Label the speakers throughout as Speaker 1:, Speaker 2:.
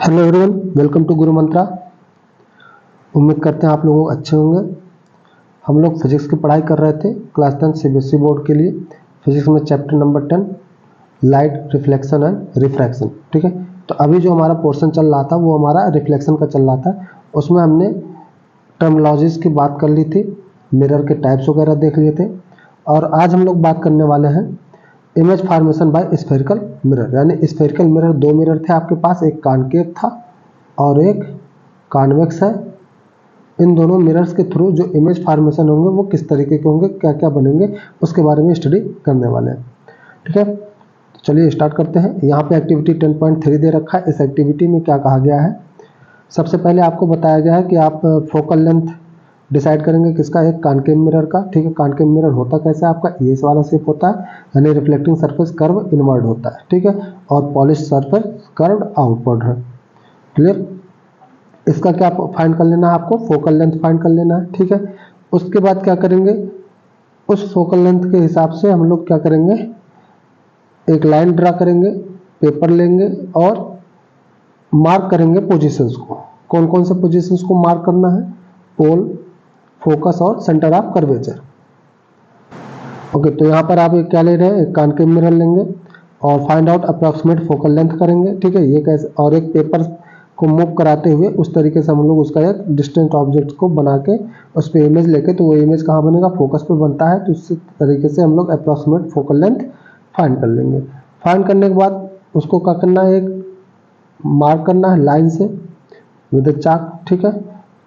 Speaker 1: Hello everyone, welcome to गुरु मंत्रा। उम्मीद करते हैं आप लोग अच्छे होंगे। हम लोग फिजिक्स की पढ़ाई कर रहे थे क्लास 10 सीबीएसई बोर्ड के लिए। फिजिक्स में chapter number 10 light reflection and refraction. ठीक है, तो अभी जो हमारा पोर्शन चल रहा था वो हमारा रिफ्लेक्शन का चल रहा था। उसमें हमने टर्मिनोलॉजीज की बात कर ली थी, मिरर के टाइप्स वगैरह देख लिए थे। और आज हम लोग बात करने वाले हैं image formation by spherical mirror. यानी स्फेरिकल मिरर, दो मिरर थे आपके पास, एक कॉनकेव था और एक कॉन्वेक्स है। इन दोनों मिरर्स के थ्रू जो इमेज फॉर्मेशन होंगे वो किस तरीके के होंगे, क्या क्या बनेंगे, उसके बारे में स्टडी करने वाले हैं। ठीक है, तो चलिए स्टार्ट करते हैं। यहाँ पे एक्टिविटी 10.3 दे रखा है। इस एक्टिविटी में क्या कहा गया है, सबसे पहले आपको बताया गया है कि आप फोकल लेंथ डिसाइड करेंगे किसका, एक कॉनकेव मिरर का। ठीक है, कॉनकेव मिरर होता कैसे आपका, ये इस वाला शेप होता है, यानी रिफ्लेक्टिंग सरफेस कर्व इनवर्ड होता है। ठीक है, और पॉलिश सरफेस कर्व आउटवर्ड है। क्लियर, इसका क्या फाइंड कर लेना है आपको, फोकल लेंथ फाइंड कर लेना है। ठीक है, उसके बाद क्या करेंगे, उस फोकल लेंथ के हिसाब से हम लोग क्या करेंगे, एक लाइन ड्रा करेंगे, पेपर लेंगे और मार्क करेंगे पोजीशंस को। कौन कौन से पोजीशंस को मार्क करना है, पोल, फोकस और सेंटर ऑफ कर्वेचर। ओके, तो यहाँ पर आप एक क्या ले रहे हैं, एक कॉनकेव मिरर लेंगे और find out approximate focal length करेंगे। ठीक है, ये कैसे, और एक पेपर को मूव कराते हुए उस तरीके से हम लोग उसका एक डिस्टेंट ऑब्जेक्ट को बना के उस पर इमेज लेके, तो वो इमेज कहाँ बनेगा, फोकस पे बनता है। तो इस तरीके से हम लोग अप्रॉक्सीमेट फोकल लेंथ फाइंड कर लेंगे। फाइंड करने के बाद उसको क्या करना है, एक मार्क करना है लाइन से विद चाक। ठीक है,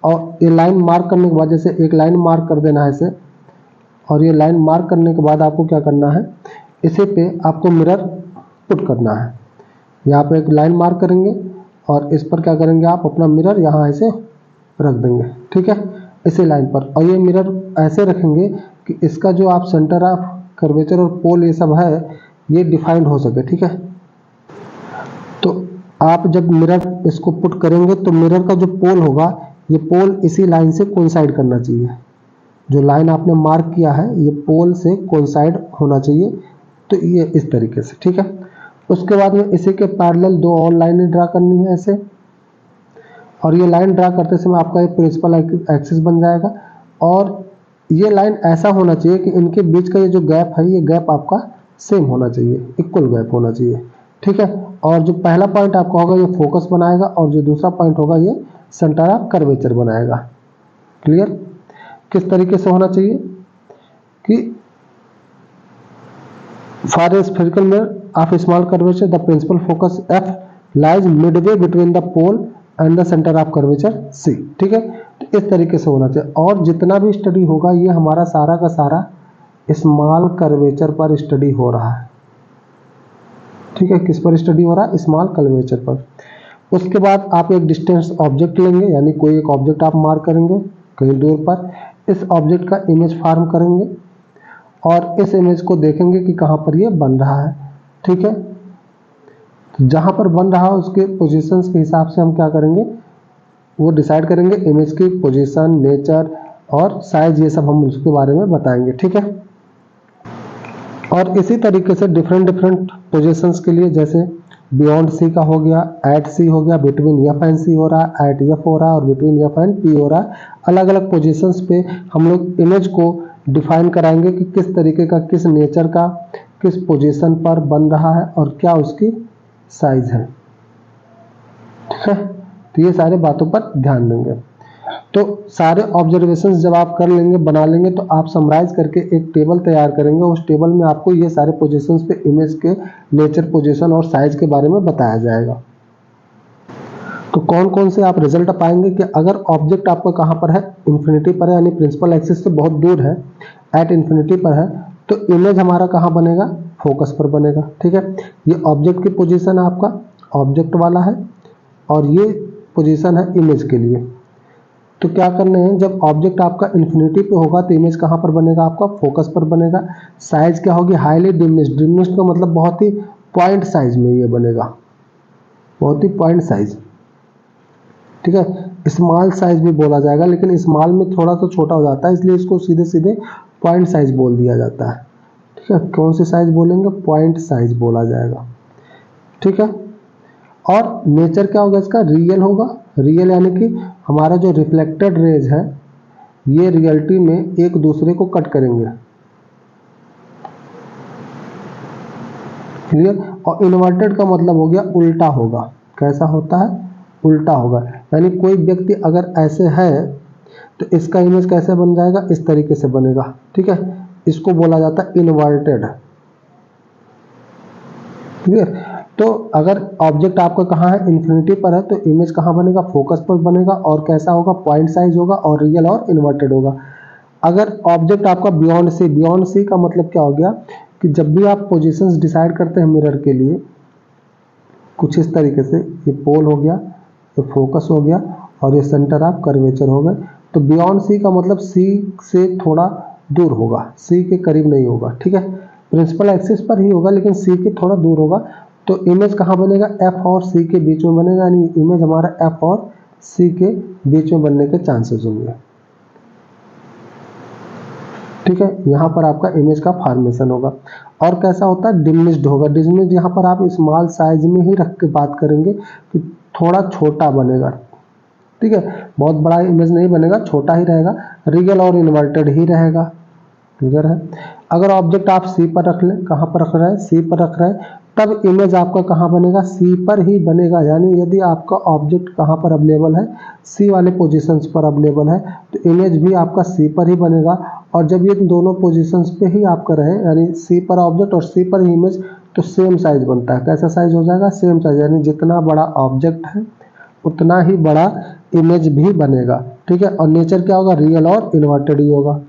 Speaker 1: और ये लाइन मार्क करने के बाद, जैसे एक लाइन मार्क कर देना है इसे, और ये लाइन मार्क करने के बाद आपको क्या करना है, इसे पे आपको मिरर पुट करना है। यहाँ पे एक लाइन मार्क करेंगे और इस पर क्या करेंगे, आप अपना मिरर यहाँ ऐसे रख देंगे। ठीक है, इसी लाइन पर, और ये मिरर ऐसे रखेंगे कि इसका जो आप सेंटर ऑफ कर्वेचर और पोल ये सब है ये डिफाइंड हो सके। ठीक है, तो आप जब मिरर इसको पुट करेंगे तो मिरर का जो पोल होगा, ये पोल इसी लाइन से कोइंसाइड करना चाहिए। जो लाइन आपने मार्क किया है ये पोल से कोइंसाइड होना चाहिए। तो ये इस तरीके से। ठीक है, उसके बाद में इसी के पैरेलल दो और लाइनें ड्रा करनी है ऐसे, और ये लाइन ड्रा करते समय आपका एक प्रिंसिपल एक्सिस बन जाएगा। और ये लाइन ऐसा होना चाहिए कि इनके बीच का ये जो गैप है, ये गैप आपका सेम होना चाहिए, इक्वल गैप होना चाहिए। ठीक है, और जो पहला पॉइंट आपका होगा ये फोकस बनाएगा और जो दूसरा पॉइंट होगा ये सेंटर ऑफ कर्वेचर बनाएगा। क्लियर, किस तरीके से होना चाहिए कि for a spherical mirror of small curvature the principal focus F lies midway between the pole and the centre of curvature C. ठीक है, तो इस तरीके से होना चाहिए। और जितना भी स्टडी होगा ये हमारा सारा का सारा स्मॉल कर्वेचर पर स्टडी हो रहा है। ठीक है, किस पर स्टडी हो रहा है, स्मॉल कर्वेचर पर। उसके बाद आप एक डिस्टेंस ऑब्जेक्ट लेंगे, यानी कोई एक ऑब्जेक्ट आप मार्क करेंगे कहीं दूर पर। इस ऑब्जेक्ट का इमेज फॉर्म करेंगे और इस इमेज को देखेंगे कि कहाँ पर ये बन रहा है। ठीक है, तो जहाँ पर बन रहा है उसके पोजीशंस के हिसाब से हम क्या करेंगे, वो डिसाइड करेंगे। इमेज की पोजीशन, नेचर और साइज, ये सब हम उसके बारे में बताएंगे। ठीक है, और इसी तरीके से डिफरेंट डिफरेंट पोजीशंस के लिए, जैसे बियॉन्ड सी का हो गया, एट सी हो गया, बिटवीन एफ एंड सी हो रहा है, एट एफ हो रहा है और बिटवीन एफ एंड पी हो रहा है। अलग अलग पोजीशंस पे हम लोग इमेज को डिफाइन कराएंगे कि किस तरीके का, किस नेचर का, किस पोजीशन पर बन रहा है और क्या उसकी साइज है। ठीक है, तो ये सारे बातों पर ध्यान देंगे। तो सारे ऑब्जर्वेशंस जब आप कर लेंगे, बना लेंगे, तो आप समराइज करके एक टेबल तैयार करेंगे। उस टेबल में आपको ये सारे पोजीशंस पे इमेज के नेचर, पोजीशन और साइज के बारे में बताया जाएगा। तो कौन कौन से आप रिजल्ट पाएंगे कि अगर ऑब्जेक्ट आपका कहाँ पर है, इन्फिनिटी पर है, यानी प्रिंसिपल एक्सिस से बहुत दूर है, एट इन्फिनिटी पर है, तो इमेज हमारा कहाँ बनेगा, फोकस पर बनेगा। ठीक है, ये ऑब्जेक्ट की पोजीशन आपका ऑब्जेक्ट वाला है और ये पोजीशन है इमेज के लिए। तो क्या करना है, जब ऑब्जेक्ट आपका इन्फिनिटी पे होगा तो इमेज कहाँ पर बनेगा, आपका फोकस पर बनेगा। साइज क्या होगी, हाईली डिमिनिश्ड। डिमिनिश्ड का मतलब बहुत ही पॉइंट साइज में ये बनेगा, बहुत ही पॉइंट साइज। ठीक है, स्मॉल साइज भी बोला जाएगा, लेकिन स्मॉल में थोड़ा सा छोटा हो जाता है, इसलिए इसको सीधे सीधे पॉइंट साइज बोल दिया जाता है। ठीक है, कौन सी साइज बोलेंगे, पॉइंट साइज बोला जाएगा। ठीक है, और नेचर क्या होगा इसका, रियल होगा। रियल यानी कि हमारा जो रिफ्लेक्टेड रेज है ये रियलिटी में एक दूसरे को कट करेंगे, क्लियर। और इन्वर्टेड का मतलब हो गया उल्टा होगा। कैसा होता है, उल्टा होगा। यानी कोई व्यक्ति अगर ऐसे है तो इसका इमेज कैसे बन जाएगा, इस तरीके से बनेगा, ठीक है। इसको बोला जाता है इन्वर्टेड, क्लियर। तो अगर ऑब्जेक्ट आपका कहाँ है, इन्फिनिटी पर है, तो इमेज कहाँ बनेगा, फोकस पर बनेगा। और कैसा होगा, पॉइंट साइज होगा और रियल और इन्वर्टेड होगा। अगर ऑब्जेक्ट आपका बियॉन्ड सी का मतलब क्या हो गया कि जब भी आप पोजीशंस डिसाइड करते हैं मिरर के लिए, कुछ इस तरीके से, ये पोल हो गया, ये फोकस हो गया और ये सेंटर ऑफ कर्वेचर हो गए, तो बियॉन्ड सी का मतलब सी से थोड़ा दूर होगा, सी के करीब नहीं होगा, ठीक है। प्रिंसिपल एक्सिस पर ही होगा लेकिन सी के थोड़ा दूर होगा। तो इमेज कहाँ बनेगा, एफ और सी के बीच में बनेगा, यानी इमेज हमारा एफ और सी के बीच में बनने के चांसेस होंगे, ठीक है। यहाँ पर आपका इमेज का फॉर्मेशन होगा। और कैसा होता है, डिमिनिश्ड होगा। डिमिनिश्ड यहाँ पर आप स्मॉल साइज में ही रख के बात करेंगे कि थोड़ा छोटा बनेगा, ठीक है। बहुत बड़ा इमेज नहीं बनेगा, छोटा ही रहेगा, रियल और इन्वर्टेड ही रहेगा, क्लियर है। अगर ऑब्जेक्ट आप सी पर रख लें, कहाँ पर रख रहे हैं, सी पर रख रहे हैं, तब इमेज आपका कहाँ बनेगा, सी पर ही बनेगा। यानी यदि आपका ऑब्जेक्ट कहाँ पर अवेलेबल है, सी वाले पोजीशंस पर अवेलेबल है, तो इमेज भी आपका सी पर ही बनेगा। और जब ये दोनों पोजीशंस पे ही आपका रहे, यानी सी पर ऑब्जेक्ट और सी पर ही इमेज, तो सेम साइज बनता है। कैसा साइज हो जाएगा, सेम साइज, यानी जितना बड़ा ऑब्जेक्ट है उतना ही बड़ा इमेज भी बनेगा, ठीक है। और नेचर क्या होगा, रियल और इन्वर्टेड ही होगा।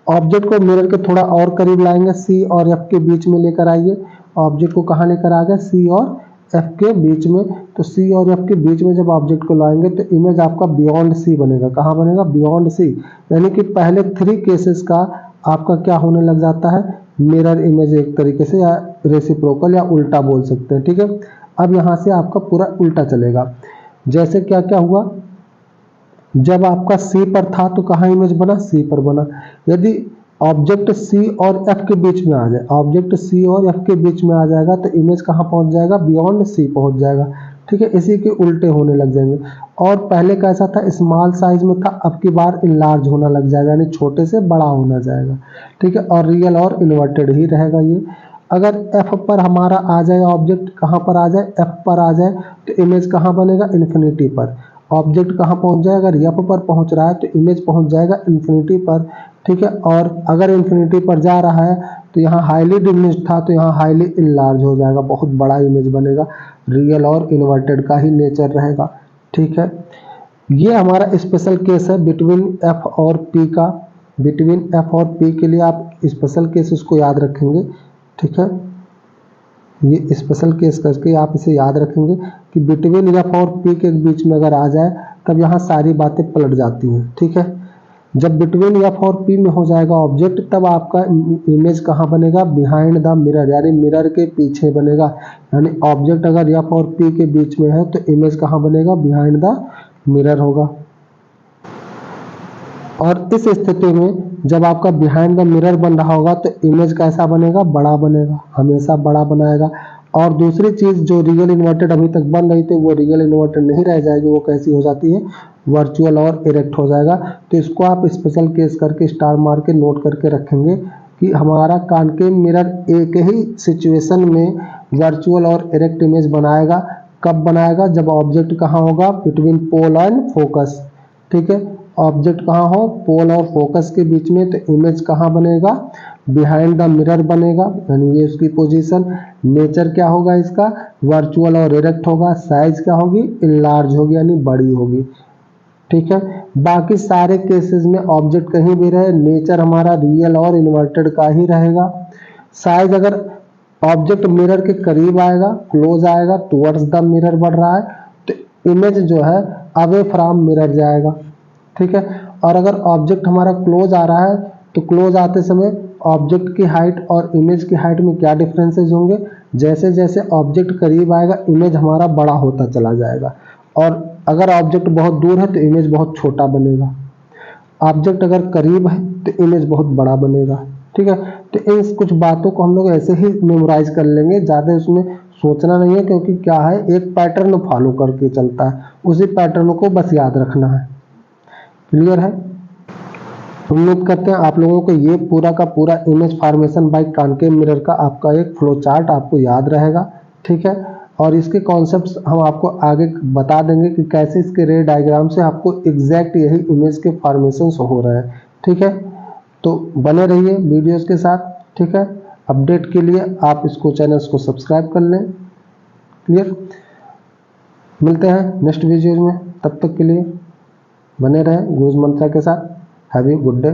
Speaker 1: ऑब्जेक्ट को मिरर के थोड़ा और करीब लाएंगे, सी और एफ के बीच में लेकर आइए। ऑब्जेक्ट को कहाँ लेकर आ गए, सी और एफ के बीच में। तो सी और एफ के बीच में जब ऑब्जेक्ट को लाएंगे तो इमेज आपका बियॉन्ड सी बनेगा। कहाँ बनेगा, बियॉन्ड सी। यानी कि पहले 3 केसेस का आपका क्या होने लग जाता है, मिरर इमेज एक तरीके से, या रेसिप्रोकल या उल्टा बोल सकते हैं, ठीक है। अब यहाँ से आपका पूरा उल्टा चलेगा। जैसे क्या क्या हुआ, जब आपका सी पर था तो कहाँ इमेज बना, सी पर बना। यदि ऑब्जेक्ट सी और एफ के बीच में आ जाए, ऑब्जेक्ट सी और एफ के बीच में आ जाएगा तो इमेज कहाँ पहुंच जाएगा, बियॉन्ड सी पहुंच जाएगा, ठीक है। इसी के उल्टे होने लग जाएंगे। और पहले कैसा था, स्मॉल साइज में था, अब की बार इनलार्ज होना लग जाएगा, यानी छोटे से बड़ा होना जाएगा, ठीक है। और रियल और इन्वर्टेड ही रहेगा ये। अगर एफ पर हमारा आ जाए, ऑब्जेक्ट कहाँ पर आ जाए, एफ पर आ जाए, तो इमेज कहाँ बनेगा, इन्फिनिटी पर। ऑब्जेक्ट कहाँ पहुंच जाएगा, अगर एफ पर पहुंच रहा है तो इमेज पहुंच जाएगा इन्फिनिटी पर, ठीक है। और अगर इन्फिनिटी पर जा रहा है तो यहाँ हाईली डिमिनिश्ड था तो यहाँ हाईली इनलार्ज हो जाएगा, बहुत बड़ा इमेज बनेगा। रियल और इन्वर्टेड का ही नेचर रहेगा, ठीक है। ये हमारा स्पेशल केस है बिटवीन एफ और पी का। बिटवीन एफ और पी के लिए आप स्पेशल केस इसको याद रखेंगे, ठीक है। ये स्पेशल केस करके आप इसे याद रखेंगे कि बिटवीन एफ और पी के बीच में अगर आ जाए तब यहाँ सारी बातें पलट जाती हैं, ठीक है। जब बिटवीन एफ और पी में हो जाएगा ऑब्जेक्ट, तब आपका इमेज कहाँ बनेगा, बिहाइंड द मिरर, यानी मिरर के पीछे बनेगा। यानी ऑब्जेक्ट अगर एफ और पी के बीच में है तो इमेज कहाँ बनेगा, बिहाइंड द मिरर होगा। और इस स्थिति में जब आपका बिहाइंड द मिरर बन रहा होगा तो इमेज कैसा बनेगा, बड़ा बनेगा, हमेशा बड़ा बनाएगा। और दूसरी चीज जो रियल इन्वर्टेड अभी तक बन रही थी वो रियल इन्वर्टेड नहीं रह जाएगी, वो कैसी हो जाती है, वर्चुअल और इरेक्ट हो जाएगा। तो इसको आप स्पेशल केस करके स्टार मार के नोट करके रखेंगे कि हमारा कॉनकेव मिरर एक ही सिचुएशन में वर्चुअल और इरेक्ट इमेज बनाएगा। कब बनाएगा, जब ऑब्जेक्ट कहाँ होगा, बिटवीन पोल एंड फोकस, ठीक है। ऑब्जेक्ट कहाँ हो, पोल और फोकस के बीच में, तो इमेज कहाँ बनेगा, बिहाइंड द मिरर बनेगा, यानी ये उसकी पोजीशन। नेचर क्या होगा इसका, वर्चुअल और इरेक्ट होगा। साइज क्या होगी, इनलार्ज होगी, यानी बड़ी होगी, ठीक है। बाकी सारे केसेस में ऑब्जेक्ट कहीं भी रहे, नेचर हमारा रियल और इन्वर्टेड का ही रहेगा। साइज अगर ऑब्जेक्ट मिरर के करीब आएगा, क्लोज आएगा, टुवर्ड्स द मिरर बढ़ रहा है, तो इमेज जो है अवे फ्रॉम मिरर जाएगा, ठीक है। और अगर ऑब्जेक्ट हमारा क्लोज आ रहा है तो क्लोज आते समय ऑब्जेक्ट की हाइट और इमेज की हाइट में क्या डिफरेंसेस होंगे, जैसे जैसे ऑब्जेक्ट करीब आएगा इमेज हमारा बड़ा होता चला जाएगा। और अगर ऑब्जेक्ट बहुत दूर है तो इमेज बहुत छोटा बनेगा। ऑब्जेक्ट अगर करीब है तो इमेज बहुत बड़ा बनेगा, ठीक है। तो इन कुछ बातों को हम लोग ऐसे ही मेमोराइज कर लेंगे, ज़्यादा इसमें सोचना नहीं है, क्योंकि क्या है, एक पैटर्न फॉलो करके चलता है, उसी पैटर्न को बस याद रखना है। क्लियर है? उम्मीद करते हैं आप लोगों को ये पूरा का पूरा image formation by concave mirror का आपका एक फ्लो चार्ट आपको याद रहेगा। ठीक है, और इसके कॉन्सेप्ट्स हम आपको आगे बता देंगे कि कैसे इसके रे डायग्राम से आपको एग्जैक्ट यही इमेज के फॉर्मेशन हो रहे हैं। ठीक है, तो बने रहिए वीडियोस के साथ। ठीक है, अपडेट के लिए आप इसको चैनल्स को सब्सक्राइब कर लें। क्लियर? मिलते हैं नेक्स्ट वीडियो में, तब तक के लिए बने रहें गुरुज मंत्रा के साथ। Have a good day.